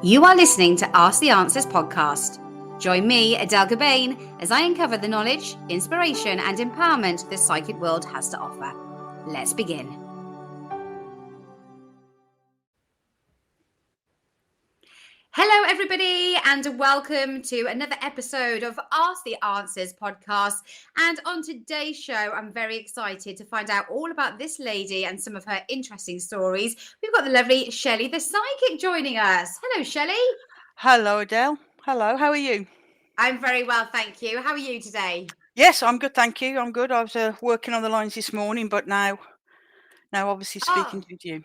You are listening to Ask the Answers podcast. Join me, Adele, as I uncover the knowledge, inspiration, and empowerment the psychic world has to offer. Let's begin. Hello, everybody, and welcome to another episode of Ask the Answers podcast. And on today's show, I'm very excited to find out all about this lady and some of her interesting stories. We've got the lovely Shelly, the psychic, joining us. Hello, Shelly. Hello, Adele. Hello, how are you? I'm very well, thank you. How are you today? Yes, I'm good, thank you. I'm good. I was working on the lines this morning, but now obviously speaking Oh, with you.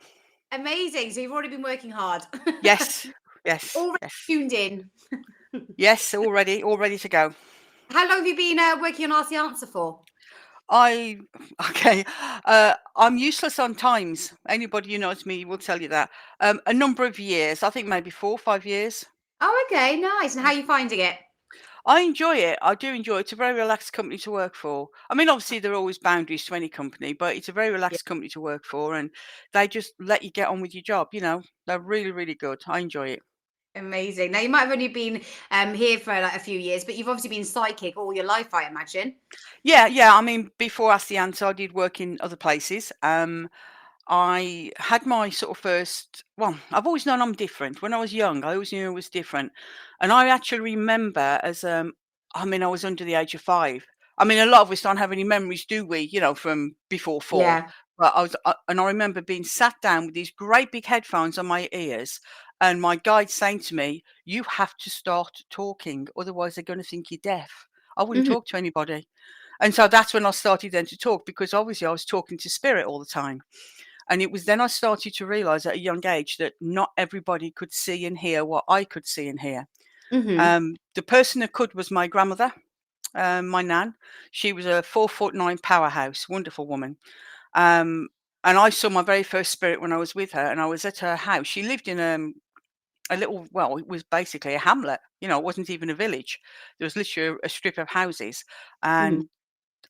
amazing. So you've already been working hard. Yes, yes, Already yes. tuned in. Yes, all ready to go. How long have you been working on Ask the Answer for? Okay. I'm useless on times. Anybody who knows me will tell you that. A number of years, I think maybe 4 or 5 years. Oh, okay, nice. And how are you finding it? I enjoy it. I do enjoy it. It's a very relaxed company to work for. I mean, obviously, there are always boundaries to any company, but it's a very Yeah, relaxed company to work for, and they just let you get on with your job. They're really, really good. I enjoy it. amazing. Now, you might have only been here for like a few years, but you've obviously been psychic all your life, I imagine. Yeah, yeah. I mean, before Ask the Answer, I did work in other places. I had my sort of first. Well, I've always known I'm different. When I was young, I always knew I was different, and I actually remember as I mean, I was under the age of 5. I mean, a lot of us don't have any memories, do we? From before 4. Yeah. But and I remember being sat down with these great big headphones on my ears, and my guide saying to me, "You have to start talking, otherwise they're going to think you're deaf." I wouldn't Mhm. talk to anybody. And so that's when I started then to talk, because obviously I was talking to spirit all the time. And it was then I started to realize at a young age that not everybody could see and hear what I could see and hear. Mhm. The person that could was my grandmother, my nan. She was a 4'9" powerhouse, wonderful woman. Um, and I saw my very first spirit when I was with her, and I was at her house. She lived in a little, well, it was basically a hamlet. It wasn't even a village. There was literally a strip of houses, Mhm. and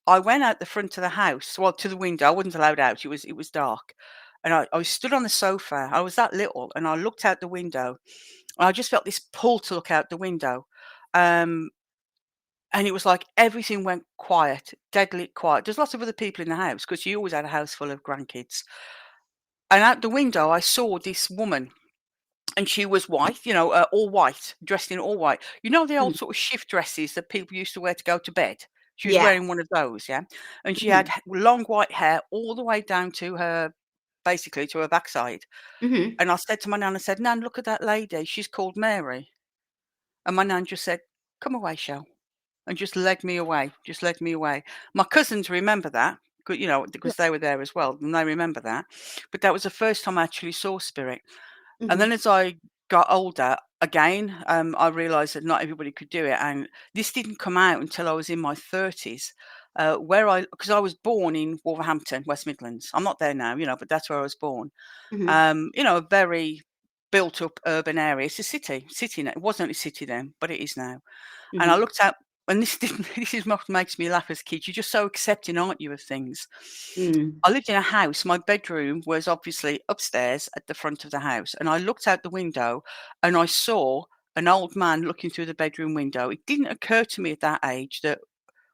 I went out the front of the house, well, to the window. I wasn't allowed out. It was dark. And I was stood on the sofa. I was that little, and I looked out the window. And I just felt this pull to look out the window. Um, and it was like everything went quiet, deadly quiet. There's lots of other people in the house because she always had a house full of grandkids. And out the window, I saw this woman, and she was white, all white, dressed in all white. The Mhm. old sort of shift dresses that people used to wear to go to bed? She was Yeah. wearing one of those, yeah? And she had Mhm. long white hair all the way down to her, basically to her backside. Mhm. And I said to my nan, I said, "Nan, look at that lady. She's called Mary." And my nan just said, "Come away, Shell," and just led me away, just led me away. My cousins remember that, Yeah. because they were there as well, and they remember that. But that was the first time I actually saw spirit. And then Mhm. as I got older, again, I realized that not everybody could do it, and this didn't come out until I was in my 30s, because I was born in Wolverhampton, West Midlands. I'm not there now, but that's where I was born. Mhm. A very built up urban area. It's a city now. It wasn't a city then, but it is now. And I Mhm. looked out, and this didn't this is what makes me laugh as kids. You're just so accepting, aren't you, of things. Mhm. I lived in a house. My bedroom was obviously upstairs at the front of the house, and I looked out the window and I saw an old man looking through the bedroom window. It didn't occur to me at that age that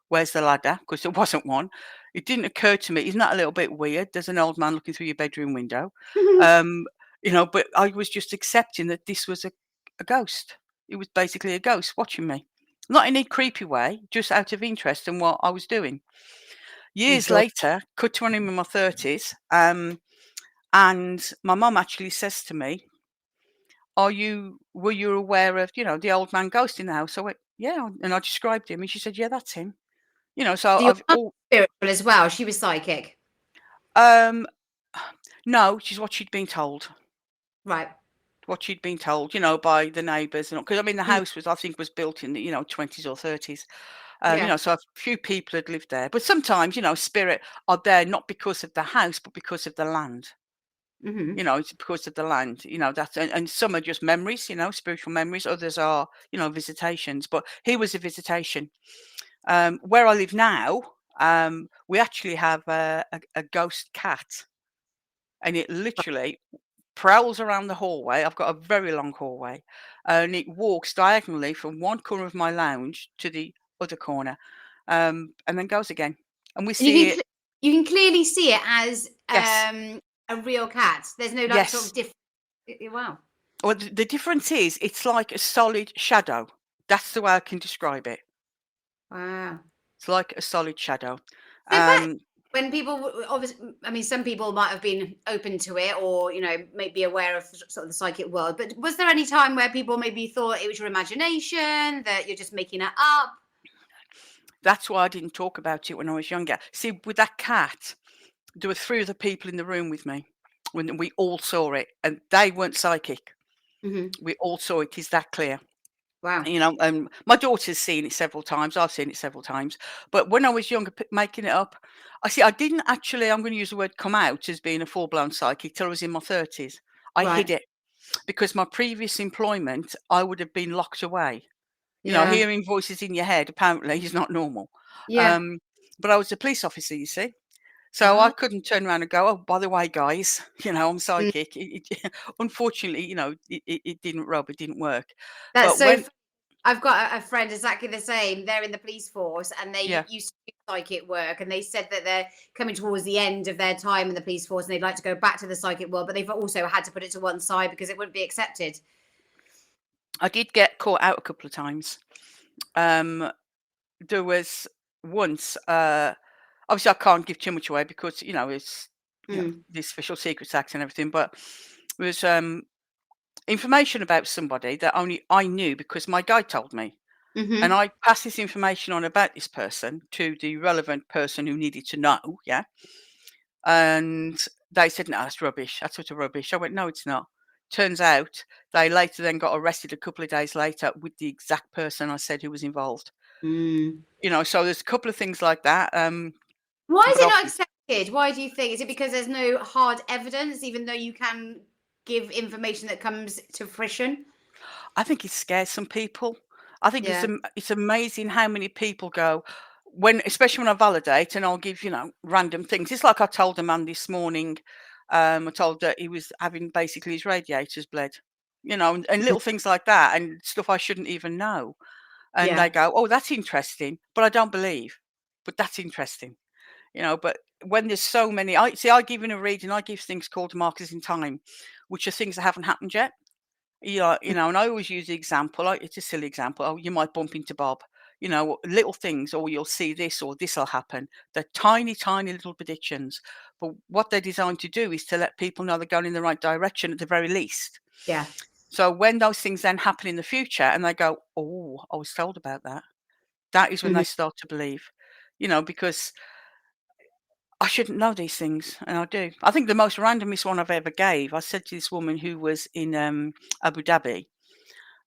where's the ladder, because there wasn't one. It didn't occur to me. Isn't that a little bit weird? There's an old man looking through your bedroom window. Mhm. Um, but I was just accepting that this was a ghost. It was basically a ghost watching me. Not in a creepy way, just out of interest in what I was doing. Years Enjoy. later, cut to when I'm in my 30s, and my mum actually says to me, were you aware of, the old man ghost in the house? I went, yeah. And I described him, and she said, yeah, that's him. So So your I've mum's all, spiritual as well. She was psychic. um, no, she's what she'd been told. Right. What she'd been told, by the neighbours, and because I mean the Mm. house was, I think, was built in the 20s or 30s, Yeah. so a few people had lived there. But sometimes, spirit are there not because of the house, but because of the land. Mhm. It's because of the land. That's, and some are just memories, spiritual memories. Others are, visitations. But here was a visitation. Where I live now, we actually have a ghost cat, and it literally prowls around the hallway. I've got a very long hallway, and it walks diagonally from one corner of my lounge to the other corner, and then goes again. And we And see it. you can clearly see it as Yes, a real cat. There's no like sort of yes. different. Wow. Well, the difference is it's like a solid shadow. That's the way I can describe it. Wow. It's like a solid shadow. So back Um, when people obviously, I mean, some people might have been open to it, or may be aware of sort of the psychic world. But was there any time where people maybe thought it was your imagination, that you're just making it up? that's why I didn't talk about it when I was younger. See, with that cat, there were 3 other people in the room with me when we all saw it, and they weren't psychic. Hmm. We all saw it. Is that clear? Wow. My daughter's seen it several times. I've seen it several times. But when I was younger, making it up, I didn't actually, I'm going to use the word come out as being a full blown psychic till I was in my 30s. I hid Right. it because my previous employment, I would have been locked away. Yeah. Hearing voices in your head apparently is not normal. Yeah. Um, but I was a police officer, you see. So I Oh, couldn't turn around and go, oh, by the way, guys, I'm mm. psychic. Unfortunately, it didn't rub, it didn't work. That's But so. when, I've got a friend exactly the same. They're in the police force, and they yeah, used to do psychic work, and they said that they're coming towards the end of their time in the police force, and they'd like to go back to the psychic world, but they've also had to put it to one side because it wouldn't be accepted. I did get caught out a couple of times. Um, there was once, obviously I can't give too much away because, it's, Mm. the Special Secrets Act and everything, but there was information about somebody that only I knew because my guide told me. And Hmm. I passed this information on about this person to the relevant person who needed to know, yeah? And they said, "No, that's rubbish. That's utter rubbish." I went, "No, it's not." Turns out they later then got arrested a couple of days later with the exact person I said who was involved. Mm. So there's a couple of things like that. Why is But it not obviously, accepted? Why do you think? Is it because there's no hard evidence, even though you can give information that comes to fruition? I think it scares some people. I think Yeah. it's amazing how many people go especially when I validate and I'll give, random things. It's like I told a man this morning, I told that he was having basically his radiators bled, and Mhm. little things like that and stuff I shouldn't even know. And they Yeah. go, "Oh, that's interesting," but I don't believe. But that's interesting, But when there's so many, I give in a reading, I give things called markers in time, which are things that haven't happened yet. Yeah, and I always use the example. It's a silly example. Oh, you might bump into Bob. Little things, or you'll see this, or this will happen. They're tiny, tiny little predictions. But what they're designed to do is to let people know they're going in the right direction at the very least. Yeah. So when those things then happen in the future and they go, "Oh, I was told about that," that is when they Mhm. start to believe, because I shouldn't know these things, and I do. I think the most randomest one I've ever gave, I said to this woman who was in Abu Dhabi,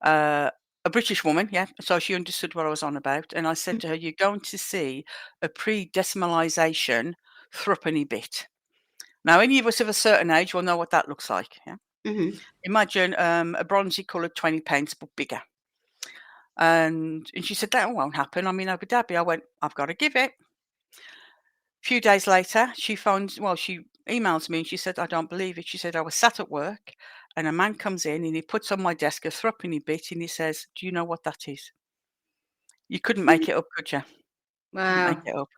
uh, a British woman, yeah, so she understood what I was on about, and I said to her, "You're going to see a pre-decimalisation threepenny bit." Now, any of us of a certain age will know what that looks like, yeah? Mhm. Imagine a bronzy coloured 20 pence, but bigger. And she said, "That won't happen. I'm in Abu Dhabi." I went, "I've got to give it." A few days later, she emails me and she said, "I don't believe it." She said, "I was sat at work and a man comes in and he puts on my desk a threepenny bit and he says, 'Do you know what that is?'" You couldn't make it up, could you? Couldn't make Wow. it up.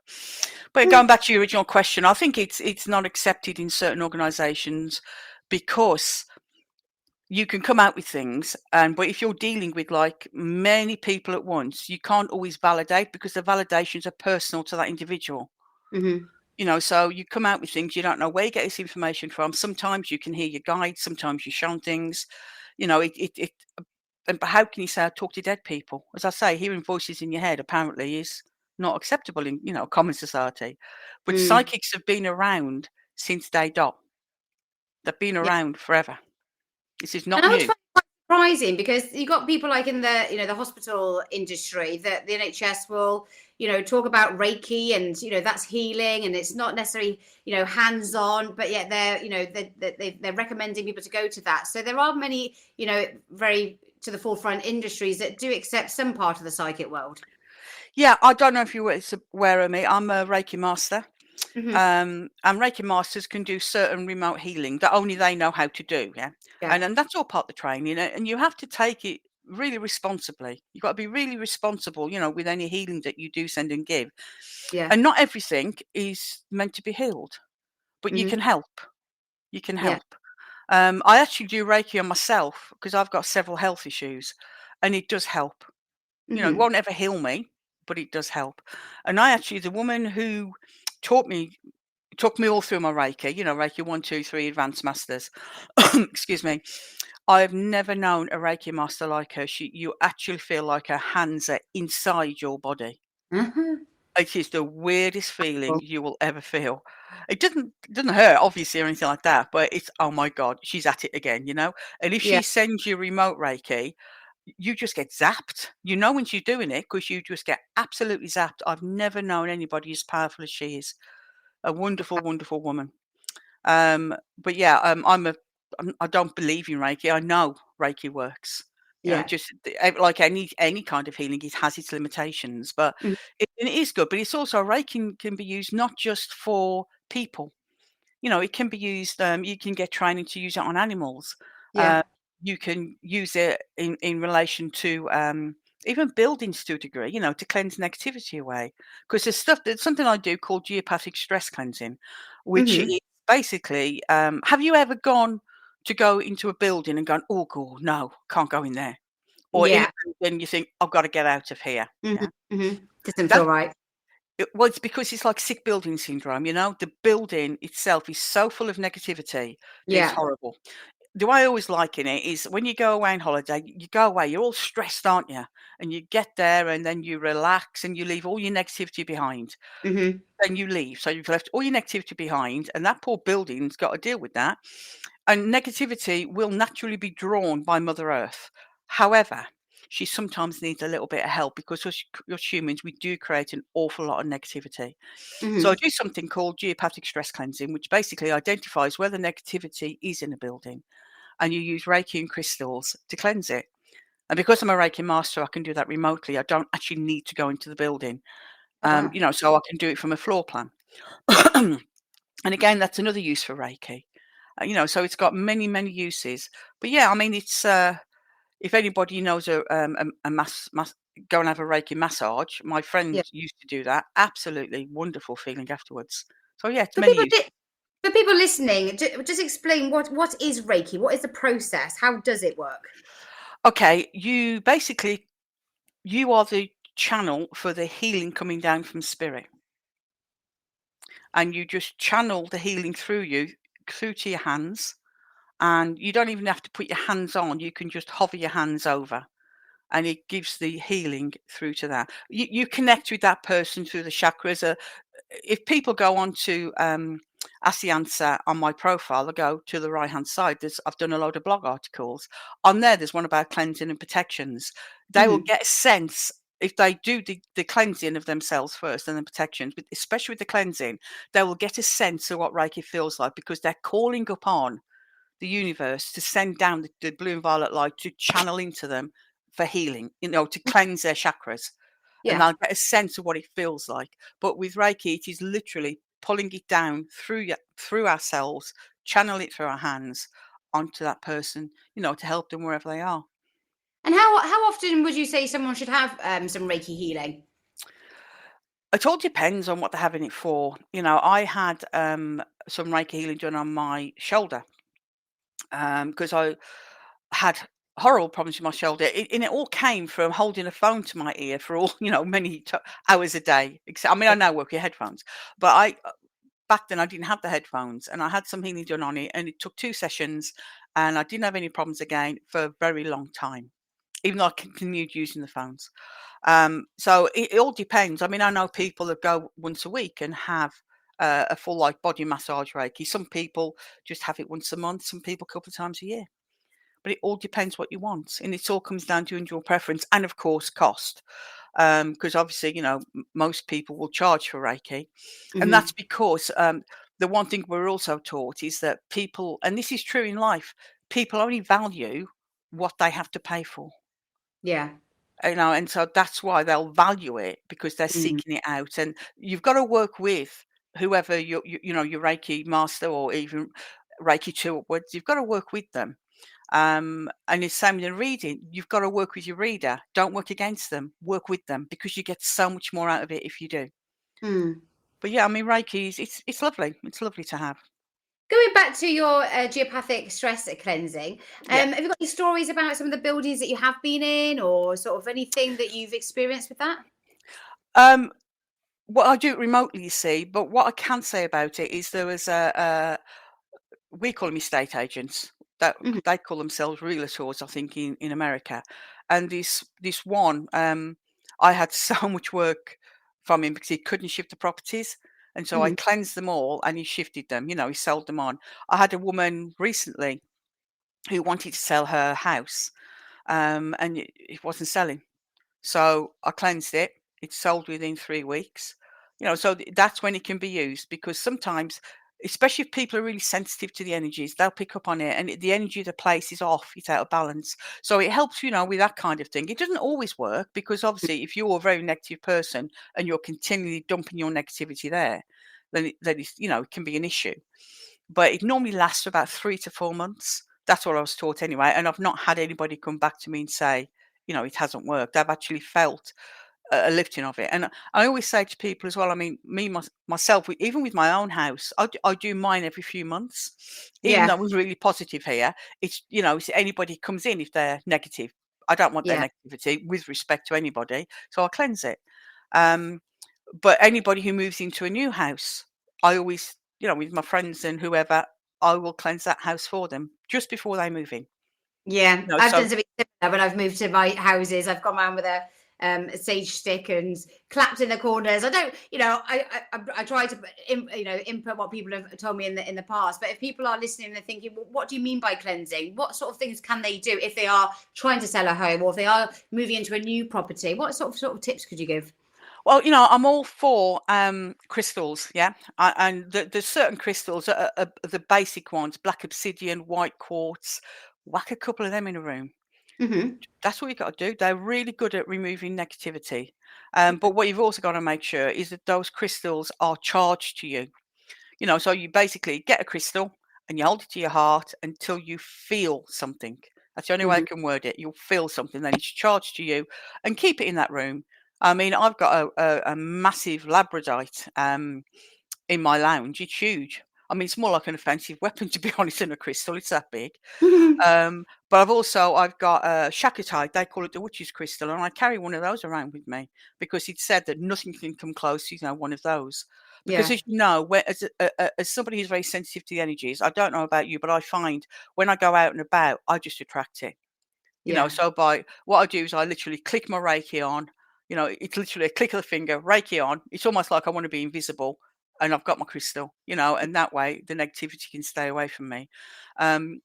But going back to your original question, I think it's not accepted in certain organisations because you can come out with things, but if you're dealing with like many people at once, you can't always validate because the validations are personal to that individual. Mhm. So you come out with things, you don't know where you get this information from. Sometimes you can hear your guide, sometimes you're shown things. But how can you say I talk to dead people? As I say, hearing voices in your head apparently is not acceptable in, common society. But Mm. psychics have been around since day dot. They've been around forever. This is And not I would new. find it quite surprising because you got people like in the the hospital industry that the NHS will talk about Reiki, and that's healing, and it's not necessarily hands on, but yet they're they're recommending people to go to that. So there are many very to the forefront industries that do accept some part of the psychic world. Yeah, I don't know if you're aware of me. I'm a Reiki Master. Hmm. And Reiki Masters can do certain remote healing that only they know how to do. Yeah. Yeah. And that's all part of the training. And you have to take it really responsibly. You've got to be really responsible, with any healing that you do send and give. Yeah. And not everything is meant to be healed, but you Hmm. can help. You can Yeah. help. I actually do Reiki on myself because I've got several health issues, and it does help. It Hmm. won't ever heal me, but it does help. And I actually, the woman who taught me, took me all through my Reiki, Reiki 1, 2, 3, Advanced Masters. Excuse me. I've never known a Reiki master like her. You actually feel like her hands are inside your body. Uh-huh. It is the weirdest feeling Cool. you will ever feel. It doesn't hurt, obviously, or anything like that, but it's, oh my God, she's at it again. And if Yeah. she sends you remote Reiki, you just get zapped. You know when she's doing it because you just get absolutely zapped. I've never known anybody as powerful as she is. A wonderful, wonderful woman. But yeah, I don't believe in Reiki. I know Reiki works. Yeah. Just like any kind of healing, it has its limitations, but Mhm. it is good. But it's also Reiki can be used not just for people. It can be used. You can get training to use it on animals. Yeah. You can use it in relation to even buildings to a degree. To cleanse negativity away. Because there's something I do called Geopathic Stress Cleansing, which Hmm. is basically. Have you ever gone to go into a building and gone, oh God, no, can't go in there, or in a Yeah. building you think, I've got to get out of here. Hmm. Yeah, Hmm. Doesn't feel that's right. well, it's because it's like sick building syndrome. The building itself is so full of negativity that it's Yeah. horrible. The way I always liken it is when you go away on holiday, you go away, you're all stressed, aren't you? And you get there and then you relax and you leave all your negativity behind. Hmm. Then you leave. So you've left all your negativity behind, and that poor building's got to deal with that. And negativity will naturally be drawn by Mother Earth. However, she sometimes needs a little bit of help because us humans, we do create an awful lot of negativity. So I Hmm. do something called geopathic stress cleansing, which basically identifies where the negativity is in a building. And you use Reiki and crystals to cleanse it. And because I'm a Reiki master, I can do that remotely. I don't actually need to go into the building, Oh, wow. so I can do it from a floor plan. And again, that's another use for Reiki. So it's got many, many uses. But yeah, I mean, it's if anybody knows a go and have a Reiki massage. My Yeah. friend used to do that. Absolutely wonderful feeling afterwards. So yeah, it's For many people, uses. for people listening, just explain what is Reiki. What is the process? How does it work? Okay, you are the channel for the healing coming down from spirit, and you just channel the healing through you through to your hands, and you don't even have to put your hands on. You can just hover your hands over, and it gives the healing through to that. You connect with that person through the chakras. If people go on to Ask the Answer on my profile, I go to the right hand side. I've done a load of blog articles on there. There's one about cleansing and protections. They will Hmm. get a sense if they do the cleansing of themselves first and then protections, but especially with the cleansing, they will get a sense of what Reiki feels like because they're calling upon the universe to send down the blue and violet light to channel into them for healing, to cleanse their chakras. And Yeah. they'll get a sense of what it feels like. But with Reiki, it is literally pulling it down through ourselves, channel it through our hands onto that person, to help them wherever they are. And how often would you say someone should have some Reiki healing? It all depends on what they're having it for. I had some Reiki healing done on my shoulder because I had horrible problems with my shoulder. And it all came from holding a phone to my ear for all, many hours a day. Except, I mean, I now work with headphones, but back then I didn't have the headphones and I had some healing done on it and it took 2 sessions and I didn't have any problems again for a very long time, even though I continued using the phones. So it all depends. I mean, I know people that go once a week and have a full like body massage Reiki. Some people just have it once a month, some people a couple of times a year. But it all depends what you want, and it all comes down to individual preference and, of course, cost. Because obviously, most people will charge for Reiki, and Hmm. that's because the one thing we're also taught is that people, and this is true in life, people only value what they have to pay for. Yeah. And so that's why they'll value it because they're Mm. seeking it out, and you've got to work with whoever your Reiki Master or even Reiki 2 upwards, you've got to work with them. And it's same with the reading. You've got to work with your reader. Don't work against them. Work with them, because you get so much more out of it if you do. Mm. But yeah, I mean, Reiki it's lovely. It's lovely to have. Going back to your geopathic stress cleansing, Yeah. have you got any stories about some of the buildings that you have been in, or sort of anything that you've experienced with that? Um, well, I do it remotely, you see. But what I can say about it is there was we call them estate agents. That Mhm. they call themselves realtors, I think, in America. And this one, I had so much work from him because he couldn't shift the properties, and so I Mhm. cleansed them all, and he shifted them. He sold them on. I had a woman recently who wanted to sell her house, and it wasn't selling. So I cleansed it. It's sold within 3 weeks. So that's when it can be used, because sometimes, especially if people are really sensitive to the energies, they'll pick up on it, and the energy of the place is off, it's out of balance. So it helps, with that kind of thing. It doesn't always work, because obviously if you're a very negative person and you're continually dumping your negativity there, it can be an issue. But it normally lasts for about 3 to 4 months. That's what I was taught anyway. And I've not had anybody come back to me and say, it hasn't worked. I've actually felt a lifting of it. And I always say to people as well, I mean, myself, even with my own house, I do mine every few months, even Yeah, though we're really positive here. It's anybody comes in, if they're negative, I don't want their yeah. negativity, with respect to anybody. So I cleanse it. Um, but anybody who moves into a new house, I always, with my friends and whoever, I will cleanse that house for them just before they move in. Yeah, I've So done something similar when I've moved to my houses. I've gone around with a sage stick and clapped in the corners. I don't, I try to, input what people have told me in the past. But if people are listening and they're thinking, well, what do you mean by cleansing? What sort of things can they do if they are trying to sell a home, or if they are moving into a new property? What sort of tips could you give? Well, I'm all for crystals, yeah. And there's certain crystals are the basic ones: black obsidian, white quartz. Whack a couple of them in a room. Hmm. That's what you got to do. They're really good at removing negativity. But what you've also got to make sure is that those crystals are charged to you. So you basically get a crystal and you hold it to your heart until you feel something. That's the only way I Hmm. can word it. You'll feel something, then it's charged to you, and keep it in that room. I mean, I've got a massive labradorite in my lounge. It's huge. I mean, it's more like an offensive weapon, to be honest, than a crystal. It's that big. But I've got a shacketite. They call it the witch's crystal, and I carry one of those around with me, because it's said that nothing can come close to one of those. Because Yeah, as you know, as somebody who's very sensitive to the energies, I don't know about you, but I find when I go out and about, I just attract it. yeah, So by what I do is I literally click my Reiki on. It's literally a click of the finger, Reiki on. It's almost like I want to be invisible, and I've got my crystal, and that way the negativity can stay away from me. Um,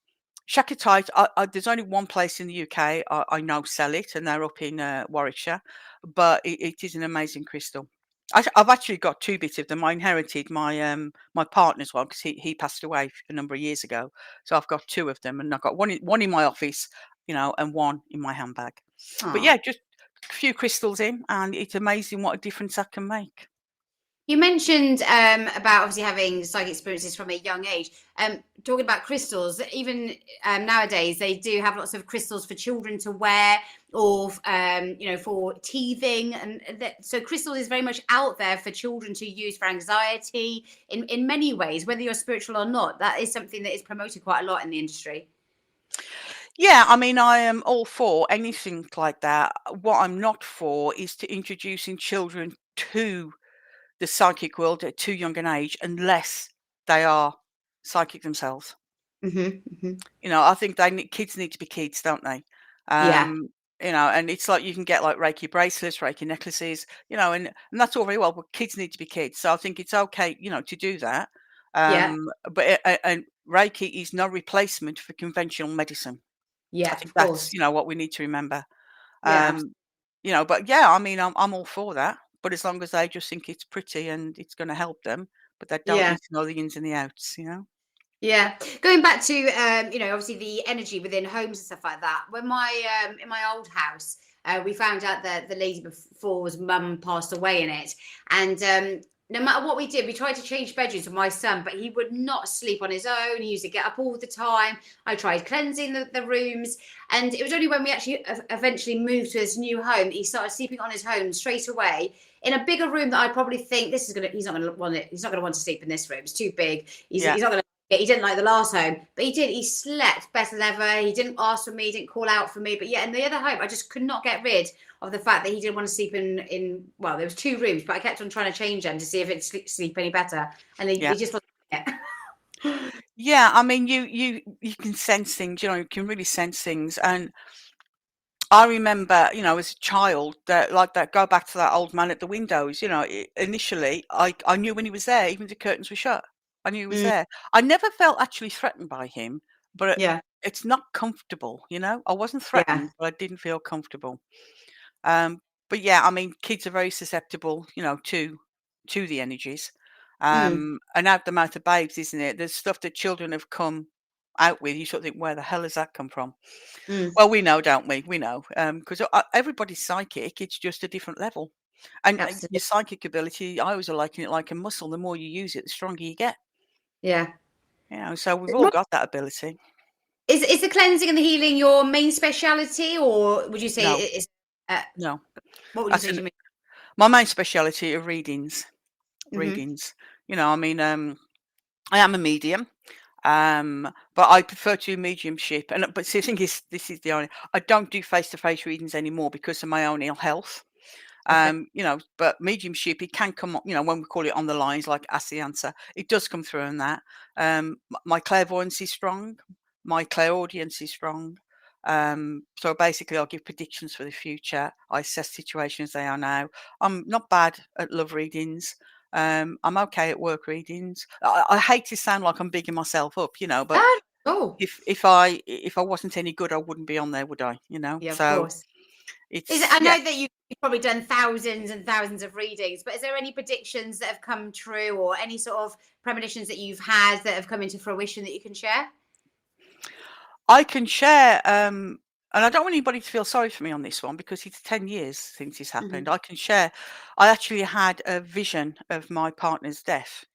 Shacketite, there's only one place in the UK I know sell it, and they're up in Warwickshire, but it is an amazing crystal. I've actually got two bits of them. I inherited my partner's one, because he passed away a number of years ago. So I've got two of them, and I've got one in my office, and one in my handbag. But oh. yeah, just a few crystals in, and it's amazing what a difference that can make. You mentioned about obviously having psychic experiences from a young age. Talking about crystals, even nowadays they do have lots of crystals for children to wear, or for teething, and so crystal is very much out there for children to use for anxiety in many ways. Whether you're spiritual or not, that is something that is promoted quite a lot in the industry. Yeah, I mean, I am all for anything like that. What I'm not for is to introducing children to the psychic world at too young an age, unless they are psychic themselves. Hmm. Hmm. I think kids need to be kids, don't they? Yeah, Um, and it's like you can get like Reiki bracelets, Reiki necklaces, and that's all very well, but kids need to be kids. So I think it's okay, to do that. yeah, And Reiki is no replacement for conventional medicine. I yeah. think Of that's, course. what we need to remember. Yeah, Um, but yeah, I mean, I'm all for that, but as long as they just think it's pretty and it's going to help them, but they don't yeah. need to know the ins and the outs. Yeah, going back to obviously the energy within homes and stuff like that. When in my old house, we found out that the lady before's mum passed away in it, and no matter what we did, we tried to change bedrooms with my son, but he would not sleep on his own. He used to get up all the time. I tried cleansing the rooms, and it was only when we actually eventually moved to his new home that he started sleeping on his own straight away in a bigger room that I probably think this is gonna. He's not gonna want it. He's not gonna want to sleep in this room. It's too big. Yeah. He's not gonna. He didn't like the last home, but he did. He slept better than ever. He didn't ask for me. He didn't call out for me. But yeah, in the other home, I just could not get rid of the fact that he didn't want to sleep in well, there was 2 rooms, but I kept on trying to change them to see if it'd sleep any better, and Yeah. he just wasn't it. Yeah, I mean, you can sense things, you can really sense things. And I remember, as a child, that go back to that old man at the windows, initially, I knew when he was there, even if the curtains were shut. I knew he was Mm, there. I never felt actually threatened by him, but yeah, it's not comfortable, I wasn't yeah, threatened, but I didn't feel comfortable. Um, but yeah, I mean, kids are very susceptible, to the energies. mm, And out the mouth of babes, isn't it? There's stuff that children have come out with. You sort of think, where the hell has that come from? mm, Well, we know, don't we? We know, because everybody's psychic. It's just a different level. And your absolutely, psychic ability, I always liken it like a muscle. The more you use it, the stronger you get. yeah. So we've all got that ability. Is the cleansing and the healing your main speciality, or would you say No, it is, uh, no. what would you I say is said your main? my main speciality are readings. Mhm, Readings. I mean, I am a medium. But I prefer to do mediumship. But see, the thing is, this is the only I don't do face-to-face readings anymore because of my own ill health. okay. But mediumship, it can come up, when we call it on the lines, like ask the answer, it does come through in that. My clairvoyance is strong, my clairaudience is strong. So basically, I'll give predictions for the future. I assess situations they are now. I'm not bad at love readings. I'm okay at work readings. I hate to sound like I'm bigging myself up, but Ah, oh, if I wasn't any good, I wouldn't be on there, would I? yeah, of So course. Is it, it's I yeah. know that you've probably done thousands and thousands of readings, but is there any predictions that have come true, or any sort of premonitions that you've had that have come into fruition that you can share? I can share, and I don't want anybody to feel sorry for me on this one because it's 10 years since this happened. Mhm. I can share. I actually had a vision of my partner's death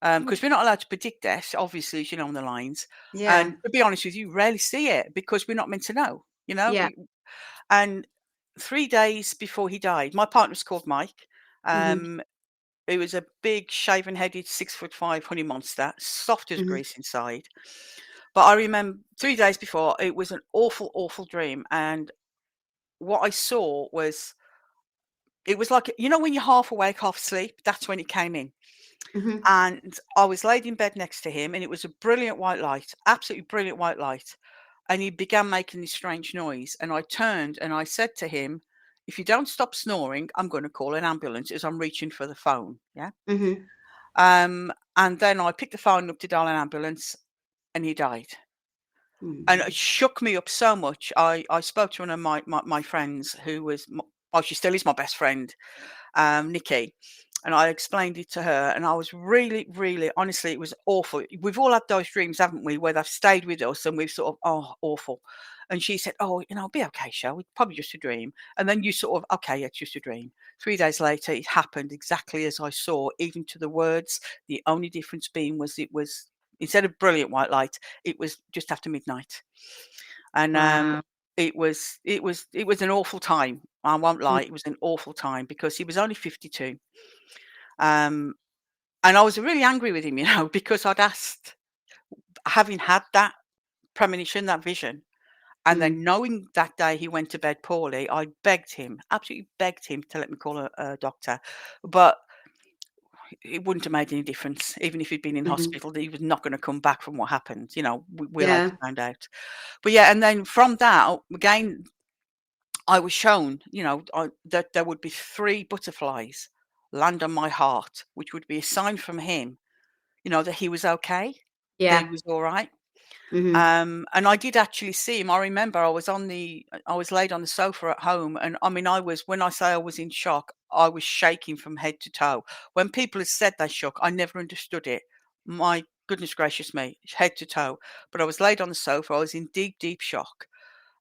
Oh, because we're not allowed to predict death, obviously, as you know, on the lines. yeah. And to be honest with you, rarely see it because we're not meant to know, you know. Yeah. And 3 days before he died, my partner was called Mike. Mhm. Um, he was a big, shaven-headed, 6'5" honey monster, soft as Mhm. grease inside. But I remember 3 days before, it was an awful, awful dream, and what I saw was it was like, when you're half awake, half asleep, that's when it came in. Mhm. And I was laid in bed next to him, and it was a brilliant white light, absolutely brilliant white light. And he began making this strange noise, and I turned and I said to him, "If you don't stop snoring, I'm gonna call an ambulance," as I'm reaching for the phone, yeah? Mhm. And then I picked the phone up to dial an ambulance, and he died. And it Mm. shook me up so much. I spoke to one of my friends who was she still is my best friend, Nikki, and I explained it to her, and I was really, really honestly, it was awful. We've all had those dreams, haven't we, where they've stayed with us and we've sort of, oh, awful. And she said, "Oh, it'll be okay, Shell. It's probably just a dream." And then you sort of, okay, it's just a dream. 3 days later, it happened exactly as I saw, even to the words. The only difference being was it was, instead of brilliant white light, it was just after midnight. And Wow. it was an awful time. I won't Mm. lie, it was an awful time because he was only 52. Um, and I was really angry with him, because I'd asked, having had that premonition, that vision, and Mm. then knowing that day he went to bed poorly, I begged him, absolutely begged him to let me call a doctor. But it wouldn't have made any difference. Even if he'd been in Mhm. hospital, he was not going to come back from what happened. We later Yeah. found out. But yeah, and then from that, again, I was shown, that there would be 3 butterflies land on my heart, which would be a sign from him, that he was okay, that he Yeah. was all right. Mhm. And I did actually see him. I remember I was laid on the sofa at home, and I mean, when I say I was in shock, I was shaking from head to toe. When people had said they shook, I never understood it. My goodness gracious me, head to toe. But I was laid on the sofa. I was in deep, deep shock.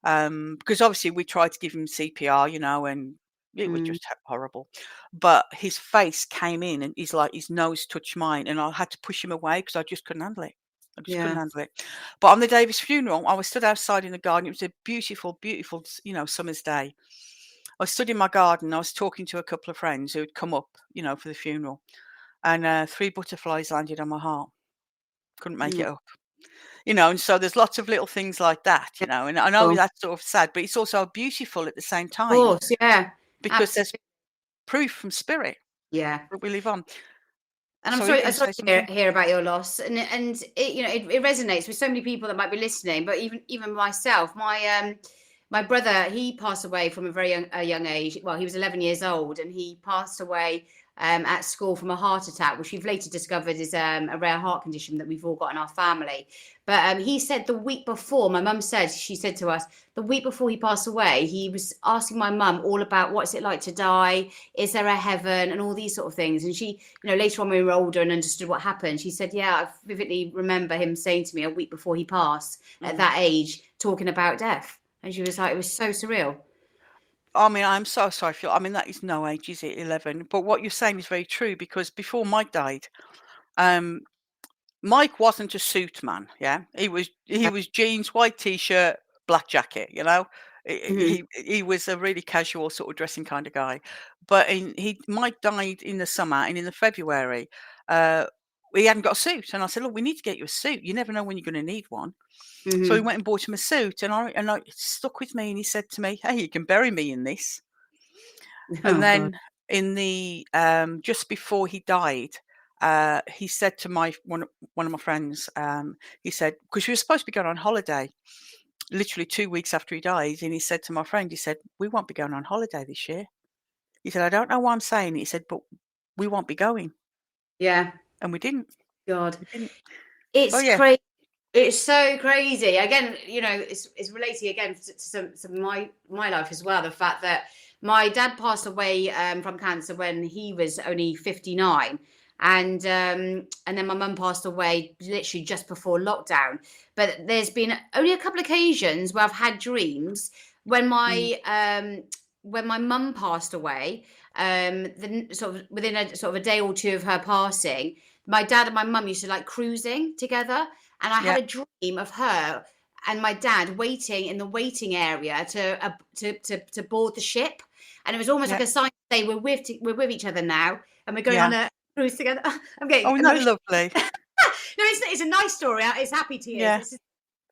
Because obviously we tried to give him CPR, and It was Mm. just horrible. But his face came in and he's like, his nose touched mine and I had to push him away because I just couldn't handle it. I just couldn't Yeah. handle it. But on the day of his funeral, I was stood outside in the garden. It was a beautiful, beautiful, summer's day. I stood in my garden. I was talking to a couple of friends who had come up, for the funeral. And 3 butterflies landed on my heart. Couldn't make Mm. it up. And so there's lots of little things like that, Yeah. and I know Cool. that's sort of sad, but it's also beautiful at the same Of time course. Yeah. because there's Absolutely. proof from spirit Yeah. that we live on. And I'm So you're sorry, going I'm to sorry say to hear, something? hear about your loss, and it, it resonates with so many people that might be listening. But even myself, my brother, he passed away from a young age. Well, he was 11 years old, and he passed away at school from a heart attack, which we've later discovered is a rare heart condition that we've all got in our family. But he said the week before, my mum said, she said to us, the week before he passed away, he was asking my mum all about what's it like to die, is there a heaven, and all these sort of things. And she, later on when we were older and understood what happened, she said, yeah, I vividly remember him saying to me a week before he passed at Mm. that age, talking about death. And she was like, it was so surreal. I mean, I'm so sorry for you. I mean, that is no age, is it? 11. But what you're saying is very true because before Mike died, um, Mike wasn't a suit man. Yeah, he was jeans, white t-shirt, black jacket. Mm-hmm. He was a really casual sort of dressing kind of guy. But Mike died in the summer, and in the February, uh, he hadn't got a suit. And I said, look, we need to get you a suit. You never know when you're going to need one. So we Mm-hmm. went and bought him a suit, and I it stuck with me. And he said to me, "Hey, you can bury me in this." And Oh God. then in the just before he died, he said to one of my friends, he said, because we were supposed to be going on holiday literally 2 weeks after he died, and he said to my friend, he said, "We won't be going on holiday this year." He said, "I don't know why I'm saying it." He said, "But we won't be going," Yeah. and we didn't. God. We didn't. So It's yeah, crazy. It's so crazy. Again, it's relating again to some my life as well. The fact that my dad passed away from cancer when he was only 59, and then my mum passed away literally just before lockdown. But there's been only a couple of occasions where I've had dreams when mm, my mum passed away. The sort of within a sort of a day or two of her passing, my dad and my mum used to like cruising together, and I had yeah, a dream of her and my dad waiting in the waiting area to board the ship, and it was almost like yeah, a sign to say we're with each other now, and we're going yeah. on a cruise together. I'm getting Oh, isn't that emotional. lovely? No, it's a nice story. It's happy tears. Yeah, It's just,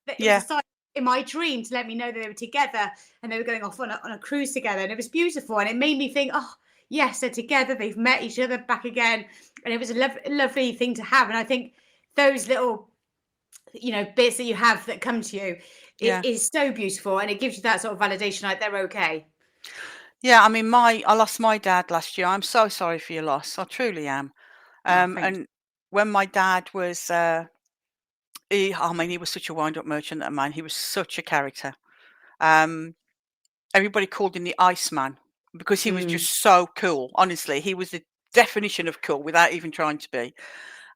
it was a yeah. sign in my dream to let me know that they were together and they were going off on a cruise together, and it was beautiful, and it made me think, oh yes, they're together, they've met each other back again, and it was a lovely thing to have. And I think those little bits that you have that come to you, it Yeah. is so beautiful, and it gives you that sort of validation, like they're okay. Yeah, I mean, I lost my dad last year. I'm so sorry for your loss. I truly am. Oh, thank And when my dad was, I mean, he was such a wind-up merchant, that man. He was such a character. Um, Everybody called him the Iceman because he you. was just so cool. Honestly, he was the definition of cool without even trying to be.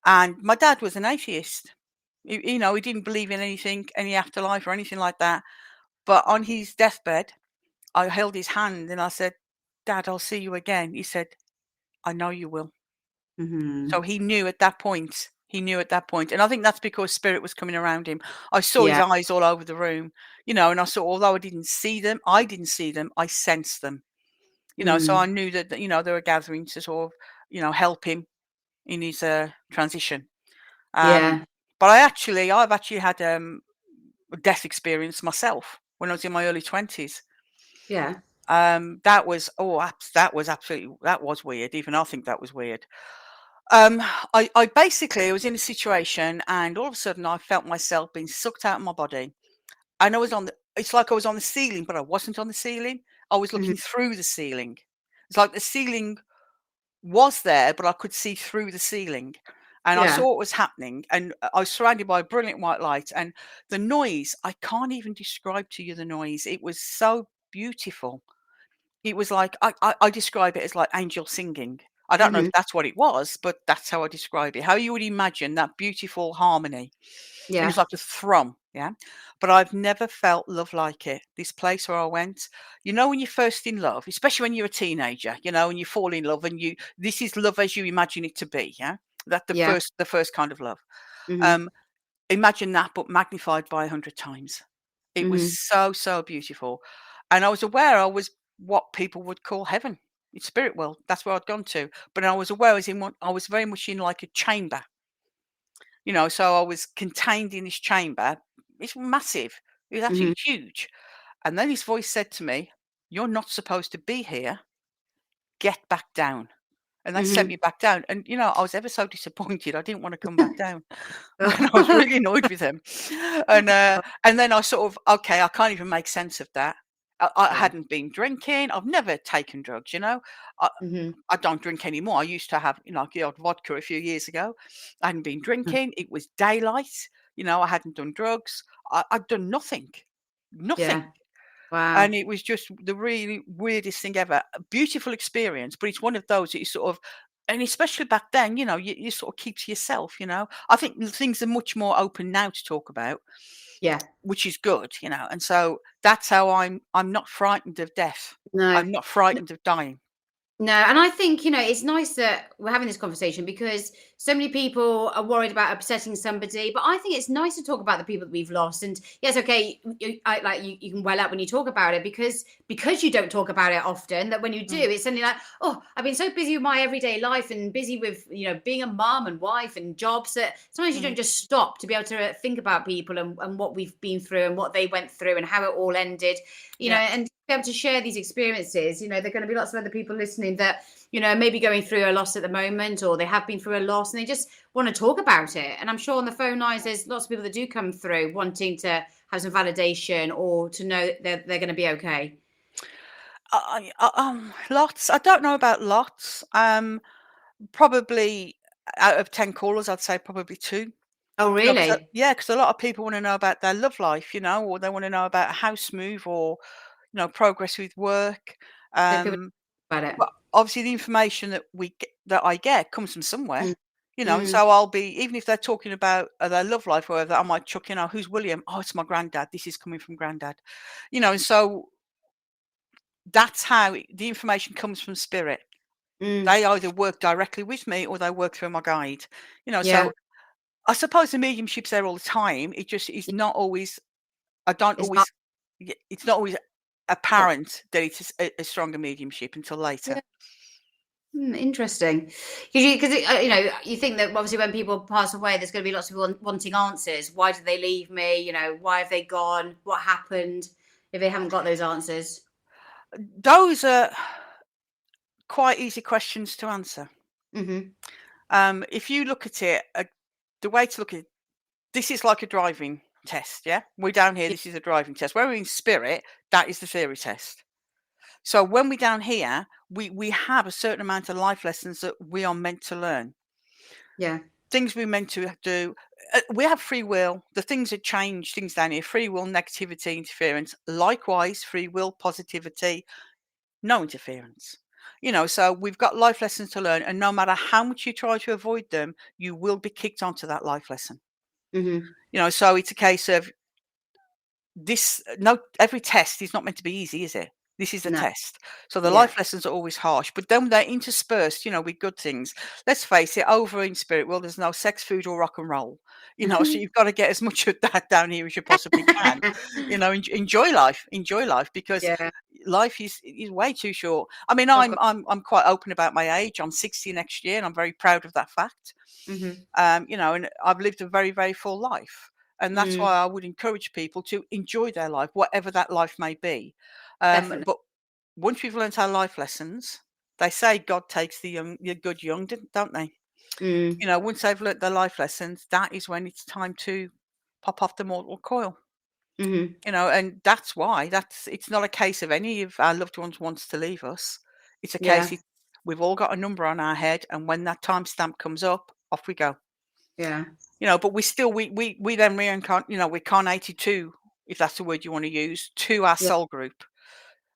And my dad was an atheist. He didn't believe in anything, any afterlife or anything like that. But on his deathbed, I held his hand and I said, "Dad, I'll see you again." He said, "I know you will." So Hmm. he knew at that point. He knew at that point, and I think that's because spirit was coming around him. I saw his Yeah. eyes all over the room, and I saw, although I didn't see them, I sensed them, so I Mm. knew that, they were gathering to sort of, help him in his transition. Um, Yeah. but I've actually had a death experience myself when I was in my early 20s. Yeah. That was, that was weird. Even I think that was weird. I basically was in a situation, and all of a sudden I felt myself being sucked out of my body, and it's like I was on the ceiling, but I wasn't on the ceiling. I was Hmm. looking through the ceiling. It's like the ceiling was there, but I could see through the ceiling, and I Yeah. saw what was happening, and I was surrounded by brilliant white light, and the noise, I can't even describe to you the noise. It was so beautiful. It was like I describe it as like angels singing. I don't know if Hmm. that's what it was, but that's how I describe it. How you would imagine that beautiful harmony. and Yeah. it's like a thrum, yeah? But I've never felt love like it. This place where I went, when you're first in love, especially when you're a teenager, and you fall in love and this is love as you imagine it to be, yeah? That Yeah. the first kind of love. Mhm. Um, Imagine that, but magnified by 100 times. It was Mhm. so, so beautiful. And I was aware I was what people would call heaven. It's spirit world. That's where I'd gone to. But I was aware I was very much in like a chamber, so I was contained in this chamber. It's massive. It was Mhm. absolutely huge. And then his voice said to me, "You're not supposed to be here. Get back down." And that sent Mhm. me back down. And, I was ever so disappointed. I didn't want to come back down. And I was really annoyed with him. And then I sort of, okay, I can't even make sense of that. I Yeah. hadn't been drinking. I've never taken drugs, I, Mhm. I don't drink anymore. I used to have, like the odd vodka a few years ago. I hadn't been drinking. It was daylight. I hadn't done drugs. I'd done nothing, Yeah. nothing. Wow. And it was just the really weirdest thing ever. A beautiful experience, but it's one of those that you sort of, and especially back then, you sort of keep to yourself. I think things are much more open now to talk about, Yeah. which is good. And so that's how I'm not frightened of death. No. I'm not frightened of dying. No, and I think, it's nice that we're having this conversation because so many people are worried about upsetting somebody. But I think it's nice to talk about the people that we've lost. And yes, okay, you can well up when you talk about it because you don't talk about it often. That when you do, Mm, it's suddenly like, oh, I've been so busy with my everyday life and busy with being a mom and wife and jobs that sometimes you mm, don't just stop to be able to think about people and what we've been through and what they went through and how it all ended. yeah. And be able to share these experiences. There are going to be lots of other people listening that, maybe going through a loss at the moment, or they have been through a loss and they just want to talk about it. And I'm sure on the phone lines, there's lots of people that do come through wanting to have some validation or to know that they're going to be okay. Lots. I don't know about lots. Probably out of 10 callers, I'd say probably two. Oh, Because really? yeah, because a lot of people wanna know about their love life, or they wanna know about a house move or, progress with work. So people Um, about it. but obviously the information that I get comes from somewhere, Mm, and mm, so I'll be even if they're talking about, their love life or whatever, I might chuck in, "Oh, who's William?" "Oh, it's my granddad. This is coming from granddad." And so that's how the information comes from spirit. mm. They either work directly with me or they work through my guide, Yeah. so I suppose the mediumship's there all the time. It just is not always I don't It's not. always it's not always apparent that it's a stronger mediumship until later. Yeah. Interesting. Because you think that obviously when people pass away, there's going to be lots of people wanting answers. Why did they leave me? Why have they gone? What happened? If they haven't got those answers. Those are quite easy questions to answer. Hmm. If you look at it, the way to look at it, this is like a driving test, yeah? We're down here, Yeah. this is a driving test. Where we're in spirit, that is the theory test. So when we're down here, we have a certain amount of life lessons that we are meant to learn. Yeah. Things we're meant to do. We have free will. The things that change things down here: free will, negativity, interference. Likewise, free will, positivity, no interference. So we've got life lessons to learn, and no matter how much you try to avoid them, you will be kicked onto that life lesson. Hmm. So it's a case of this. No, every test is not meant to be easy, is it? This is a No. test. So the Yeah. life lessons are always harsh, but then they're interspersed, with good things. Let's face it, over in spirit world, there's no sex, food, or rock and roll. So you've got to get as much of that down here as you possibly can. Enjoy life, because Yeah. life is way too short. I mean, Oh I'm God. I'm I'm quite open about my age. I'm 60 next year, and I'm very proud of that fact. Hmm. And I've lived a very, very full life. And that's Mm, why I would encourage people to enjoy their life, whatever that life may be. definitely. But once we've learnt our life lessons, they say God takes the good young, don't they? Mm, Once they've learnt their life lessons, that is when it's time to pop off the mortal coil. hmm. And that's why it's not a case of any of our loved ones wants to leave us. It's a case Yeah. we've all got a number on our head, and when that timestamp comes up, off we go. Yeah. But we still we then reincarnate, we're carnated to, if that's the word you want to use, to our Yeah. soul group.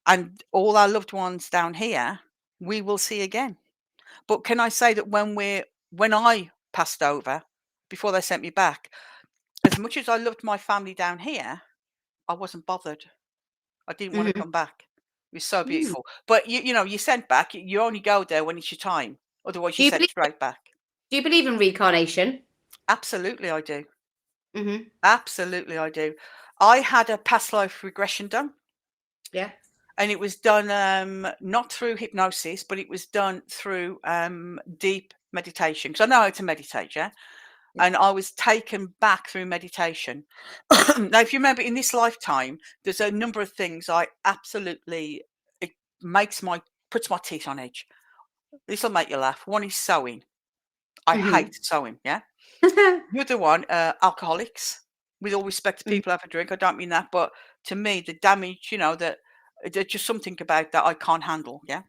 And all our loved ones down here, we will see again. But can I say that when I passed over, before they sent me back, as much as I loved my family down here, I wasn't bothered. I didn't want to come back. It was so Mm. beautiful. But you know, you're sent back. You only go there when it's your time. Otherwise, Do you're you sent believe straight back. do you believe in reincarnation? Absolutely, I do. Mhm. Absolutely, I do. I had a past life regression done, Yeah. and it was done not through hypnosis, but it was done through deep meditation. Because I know how to meditate, yeah. Yeah. And I was taken back through meditation. Now, if you remember, in this lifetime, there's a number of things I absolutely it puts my teeth on edge. This will make you laugh. One is sewing. I Mhm. hate sewing. Yeah. The other one, alcoholics. With all respect to Mhm. people who have a drink, I don't mean that, but to me, the damage, that there's just something about that I can't handle. Yeah.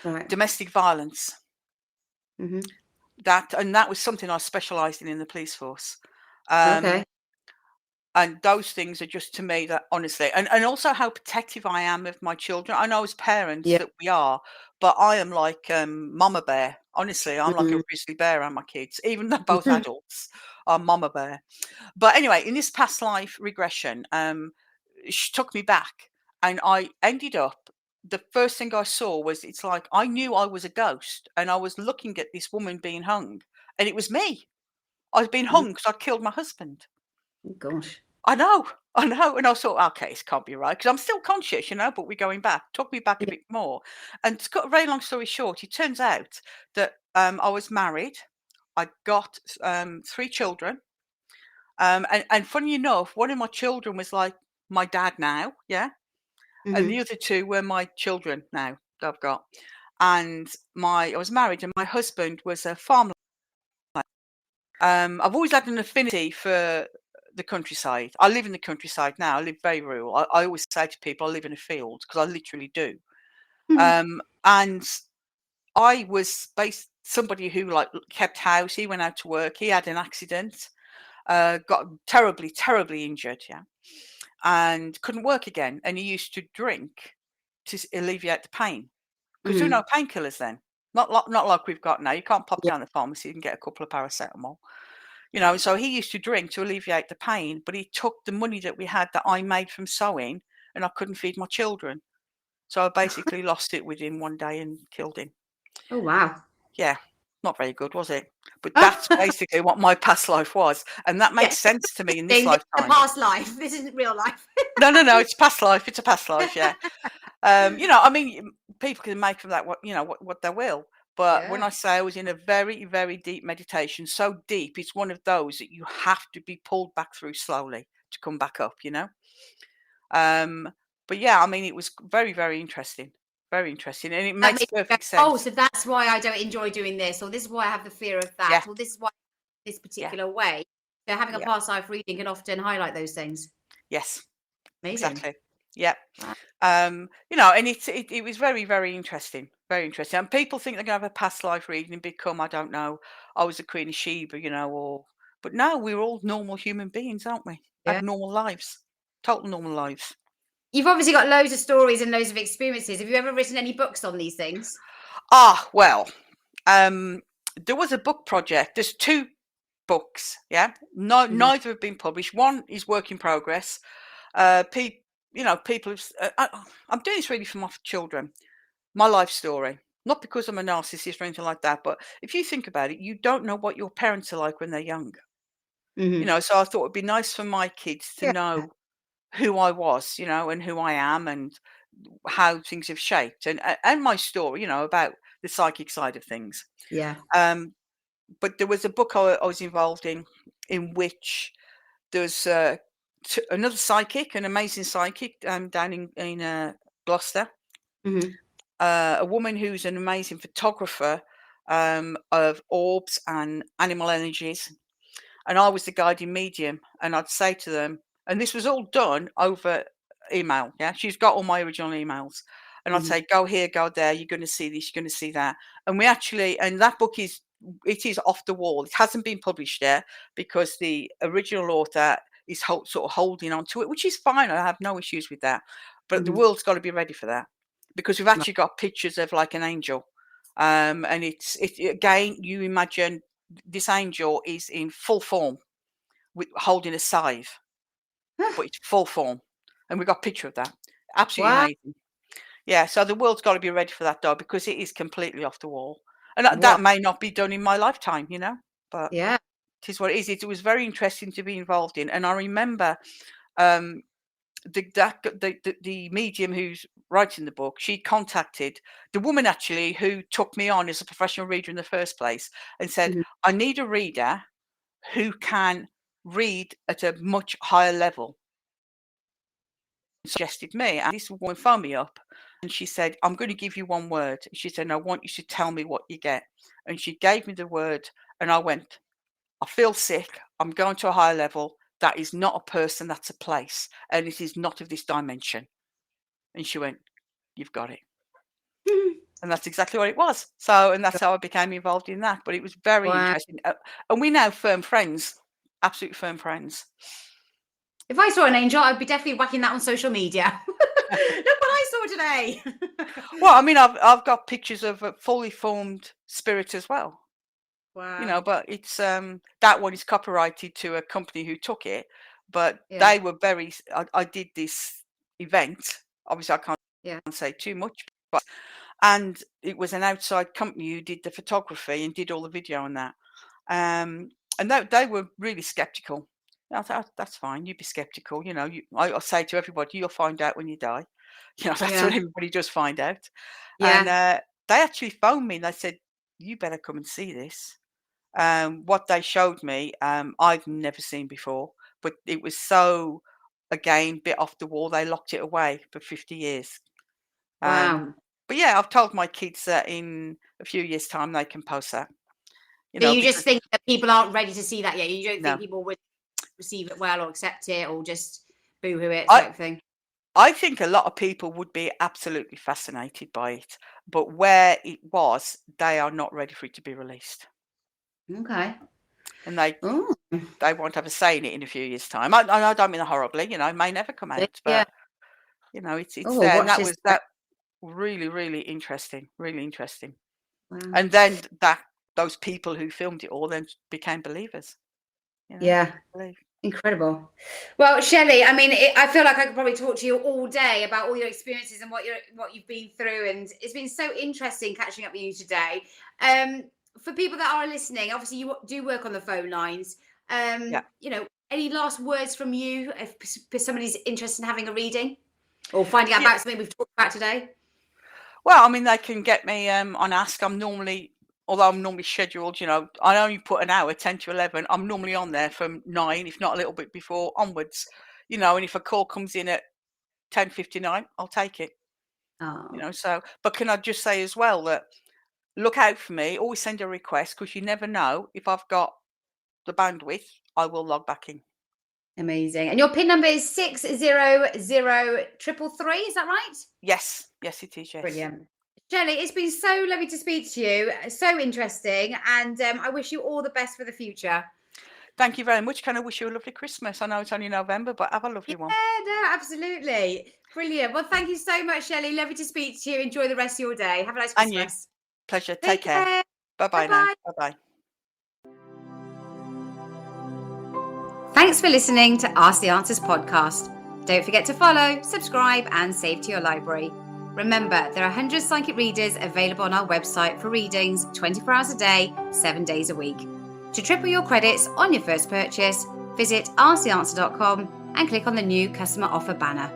Right. Domestic violence. Mhm. That was something I specialised in the police force. Um, Okay. And those things are just, to me, that honestly, and also how protective I am of my children. I know as parents Yeah. that we are, but I am like mama bear. Honestly, I'm like a Mhm. grizzly bear around my kids, even though both adults are mama bear. But anyway, in this past life regression, she took me back, and I ended up. The first thing I saw was, it's like I knew I was a ghost, and I was looking at this woman being hung, and it was me. I was being Mhm. hung because I killed my husband. Oh gosh. I know, I know. And I thought, okay, this can't be right, because I'm still conscious, but we're going back. Took me back a Yeah. bit more. And to cut a very long story short, it turns out that I was married. I got 3 children. And funny enough, one of my children was like my dad now, yeah. And the Mhm. other 2 were my children now that I've got. And I was married, and my husband was a farmer. I've always had an affinity for the countryside. I live in the countryside now. I live very rural. I always say to people, I live in a field, because I literally do. Mhm. And I was based somebody who like kept house. He went out to work. He had an accident, got terribly, terribly injured, yeah, and couldn't work again. And he used to drink to alleviate the pain, because there were no Mhm. painkillers then. Not like we've got now. You can't pop Yeah. down the pharmacy and get a couple of paracetamol. So he used to drink to alleviate the pain, but he took the money that we had that I made from sewing, and I couldn't feed my children. So I basically lost it within one day and killed him. Oh wow. Yeah, not very good, was it? But that's basically what my past life was. And that Yeah. makes sense to me in this This is a lifetime. past life. This isn't real life. No, it's past life. It's a past life, yeah. I mean, people can make from that what they will. But when Yeah. I say I was in a very, very deep meditation, so deep, it's one of those that you have to be pulled back through slowly to come back up. Um, but yeah, I mean, it was very, very interesting, and it That makes makes you go, perfect oh, sense. so that's why I don't enjoy doing this, or this is why I have the fear of that, Yeah, or this is why this yeah, particular way. So having a yeah, past life reading can often highlight those things. yes, Amazing. exactly. Yeah. Wow. And it was very, very interesting, very interesting. And people think they're gonna have a past life reading and become, I don't know, I was the Queen of Sheba, but no, we're all normal human beings, aren't we? Yeah. Had normal lives, total normal lives. You've obviously got loads of stories and loads of experiences. Have you ever written any books on these things? Well, there was a book project. There's 2 books, yeah. No, Mhm. neither have been published. One is work in progress. People have. I'm doing this really for my children. My life story. Not because I'm a narcissist or anything like that, but if you think about it, you don't know what your parents are like when they're young. Mhm. So I thought it'd be nice for my kids to Yeah. know who I was, and who I am, and how things have shaped, and my story, about the psychic side of things. Yeah. Um, but there was a book I was involved in which there's another psychic, an amazing psychic, down in Gloucester. Mhm. A woman who's an amazing photographer of orbs and animal energies, and I was the guiding medium. And I'd say to them, and this was all done over email. Yeah, she's got all my original emails, and I'd Mhm. say, go here, go there. You're going to see this. You're going to see that. And and that book is off the wall. It hasn't been published yet because the original author is sort of holding on to it, which is fine. I have no issues with that. But the Mhm. world's got to be ready for that, because we've Right. actually got pictures of like an angel. And again, you imagine this angel is in full form, holding a scythe, but it's full form. And we got a picture of that. Absolutely Wow. amazing. Yeah, so the world's got to be ready for that, though, because it is completely off the wall. And Wow. that may not be done in my lifetime, but Yeah. it is what it is. It was very interesting to be involved in. And I remember the medium who's writing the book, she contacted the woman actually who took me on as a professional reader in the first place and said, Mhm. I need a reader who can read at a much higher level. Suggested me, and this woman phoned me up and she said, I'm going to give you one word. She said, I want you to tell me what you get. And she gave me the word and I went, I feel sick. I'm going to a higher level. That is not a person, that's a place. And it is not of this dimension. And she went, you've got it. And that's exactly what it was. So, and that's how I became involved in that. But it was very Wow. interesting. And we're now firm friends, absolute firm friends. If I saw an angel, I'd be definitely whacking that on social media. Look what I saw today. Well, I mean, I've got pictures of a fully formed spirit as well. Wow. But it's that one is copyrighted to a company who took it, but Yeah. they were very. I did this event. Obviously, I can't say too much, but and it was an outside company who did the photography and did all the video on that. And they were really skeptical. I thought, that's fine. You be skeptical. I say to everybody, you'll find out when you die. That's what everybody does find out. Yeah. And they actually phoned me and they said, you better come and see this. What they showed me, I've never seen before, but it was so, again, bit off the wall. They locked it away for 50 years. Wow. But yeah, I've told my kids that in a few years' time they can post that. But you Because, just think that people aren't ready to see that yet. You don't no, think people would receive it well or accept it or just boo-hoo it type thing. I think a lot of people would be absolutely fascinated by it, but where it was, they are not ready for it to be released. Okay. And they won't have a say in it in a few years' time. I don't mean that horribly, it may never come out, but it's there. And that was really, really interesting, really interesting. Wow. And then those people who filmed it all then became believers. Yeah. Incredible. Well, Shelly, I mean, I feel like I could probably talk to you all day about all your experiences and what you've been through, and it's been so interesting catching up with you today. For people that are listening, obviously you do work on the phone lines. Any last words from you if somebody's interested in having a reading or finding out about something we've talked about today? Well, I mean, they can get me on Ask. Although I'm normally scheduled, I only put an hour, 10 to 11. I'm normally on there from 9, if not a little bit before, onwards. And if a call comes in at 10:59, I'll take it. So, but can I just say as well that look out for me, always send a request, because you never know if I've got the bandwidth, I will log back in. Amazing. And your PIN number is 600333, is that right? Yes, it is, yes. Brilliant. Shelly, it's been so lovely to speak to you. So interesting. And I wish you all the best for the future. Thank you very much. Can I wish you a lovely Christmas? I know it's only November, but have a lovely one. Yeah, no, absolutely. Brilliant. Well, thank you so much, Shelly. Lovely to speak to you. Enjoy the rest of your day. Have a nice Christmas. And you. Pleasure. Take care. Bye-bye now. Bye-bye. Thanks for listening to Ask the Answers podcast. Don't forget to follow, subscribe, and save to your library. Remember, there are 100 psychic readers available on our website for readings 24 hours a day, 7 days a week. To triple your credits on your first purchase, visit asktheanswer.com and click on the new customer offer banner.